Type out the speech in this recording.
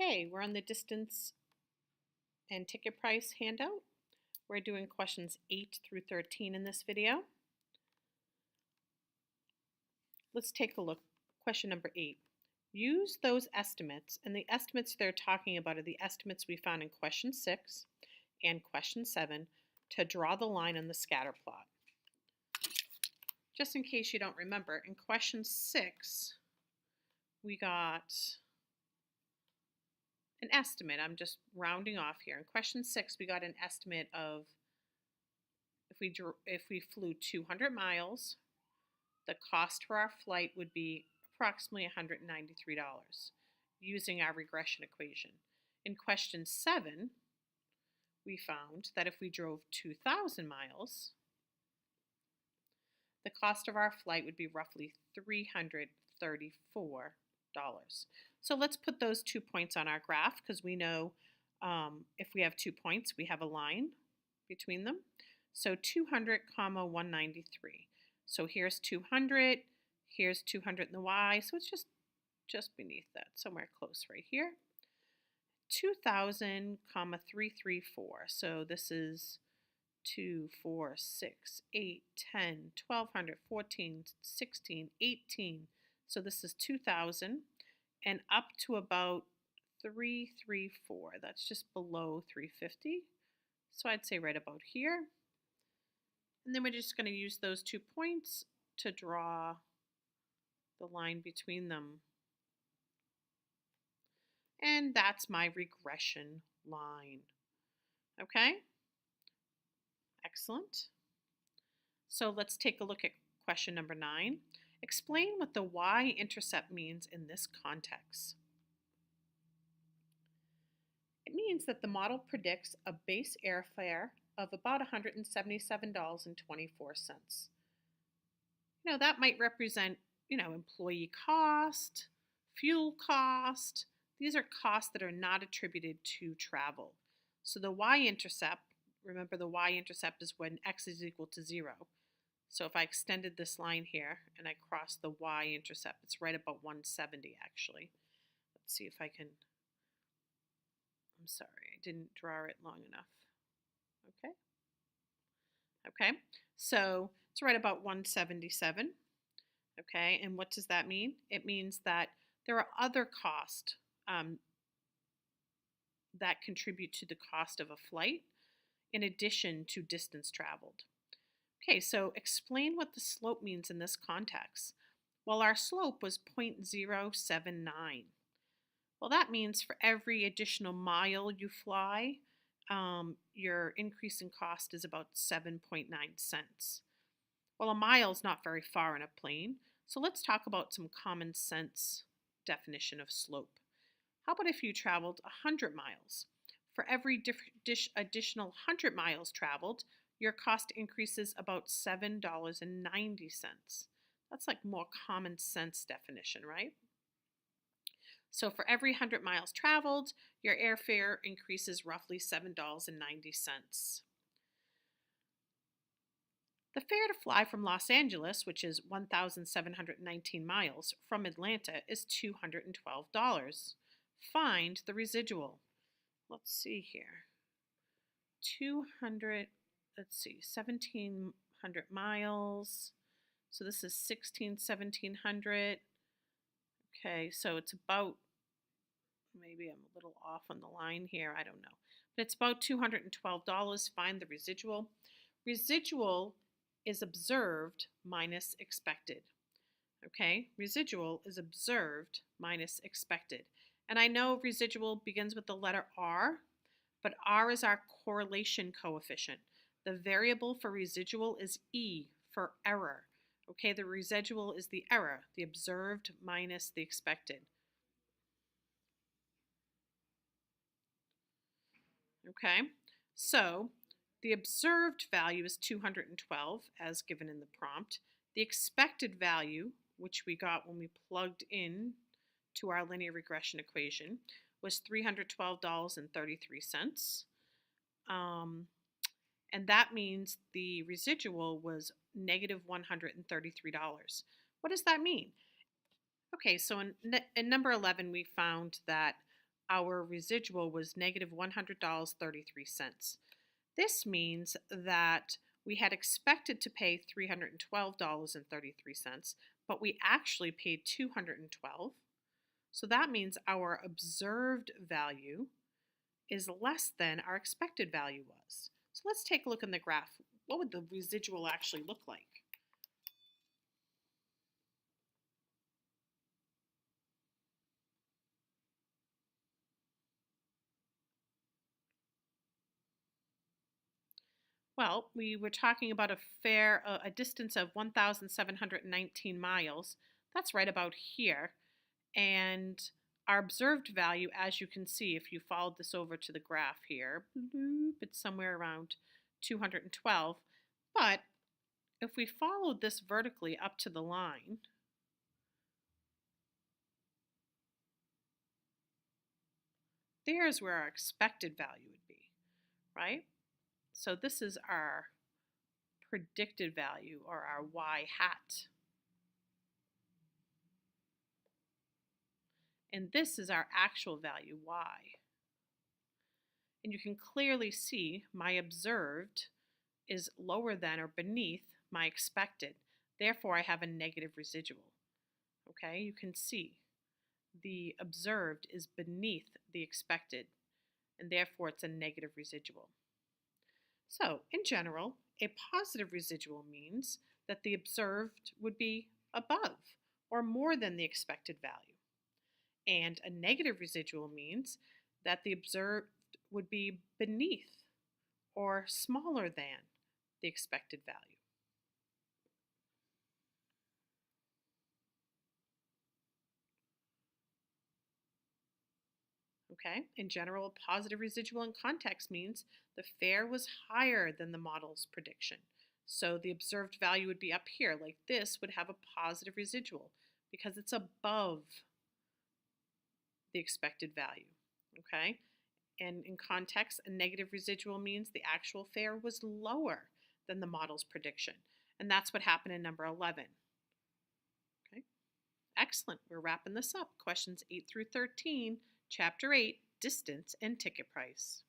Okay, we're on the distance and ticket price handout. We're doing questions 8 through 13 in this video. Let's take a look. Question number 8. Use those estimates, and the estimates they're talking about are the estimates we found in question 6 and question 7 to draw the line on the scatter plot. Just in case you don't remember, in question 6, we got an estimate. I'm just rounding off here. In question 6, we got an estimate of if we flew 200 miles, the cost for our flight would be approximately $193 using our regression equation. In question 7, we found that if we drove 2,000 miles, the cost of our flight would be roughly $334. So let's put those 2 points on our graph because we know if we have 2 points, we have a line between them. So 200, 193. So here's 200, here's 200 in the y, so it's just beneath that, somewhere close right here. 2,000, 334. So this is 2, 4, 6, 8, 10, 1,200, 14, 16, 18. So this is 2,000 and up to about 334. That's just below 350. So I'd say right about here. And then we're just going to use those 2 points to draw the line between them. And that's my regression line. Okay? Excellent. So let's take a look at question number 9. Explain what the y-intercept means in this context. It means that the model predicts a base airfare of about $177.24. That might represent, employee cost, fuel cost. These are costs that are not attributed to travel. So the y-intercept, remember the y-intercept is when x is equal to 0. So if I extended this line here and I cross the y-intercept, it's right about 170 actually. Let's see if I can, I'm sorry, I didn't draw it long enough. Okay, so it's right about 177. Okay, and what does that mean? It means that there are other costs that contribute to the cost of a flight in addition to distance traveled. Okay, so explain what the slope means in this context. Well, our slope was 0.079. Well, that means for every additional mile you fly, your increase in cost is about 7.9 cents. Well, a mile is not very far in a plane, so let's talk about some common sense definition of slope. How about if you traveled 100 miles? For every additional 100 miles traveled, your cost increases about $7.90. That's like more common sense definition, right? So for every 100 miles traveled, your airfare increases roughly $7.90. The fare to fly from Los Angeles, which is 1,719 miles, from Atlanta is $212. Find the residual. Let's see here. 1,700 miles. So this is 1,700. Okay, so it's about, maybe I'm a little off on the line here, I don't know. But it's about $212. Find the residual. Residual is observed minus expected. Okay, residual is observed minus expected. And I know residual begins with the letter R, but R is our correlation coefficient. The variable for residual is E for error. Okay, the residual is the error, the observed minus the expected. Okay, so the observed value is 212 as given in the prompt. The expected value, which we got when we plugged in to our linear regression equation, was $312.33. And that means the residual was negative $133. What does that mean? Okay, so in number 11, we found that our residual was negative $100.33. This means that we had expected to pay $312.33, but we actually paid $212. So that means our observed value is less than our expected value was. So let's take a look in the graph. What would the residual actually look like? Well, we were talking about a distance of 1,719 miles. That's right about here. And our observed value, as you can see, if you followed this over to the graph here, it's somewhere around 212. But if we followed this vertically up to the line, there's where our expected value would be, right? So this is our predicted value, or our y hat. And this is our actual value, y. And you can clearly see my observed is lower than or beneath my expected. Therefore, I have a negative residual. Okay, you can see the observed is beneath the expected, and therefore it's a negative residual. So, in general, a positive residual means that the observed would be above or more than the expected value. And a negative residual means that the observed would be beneath or smaller than the expected value. Okay, in general, a positive residual in context means the fare was higher than the model's prediction. So the observed value would be up here, like this would have a positive residual because it's above the expected value. Okay, and in context, a negative residual means the actual fare was lower than the model's prediction. And that's what happened in number 11. Okay, excellent. We're wrapping this up. Questions 8 through 13, Chapter 8, Distance and Ticket Price.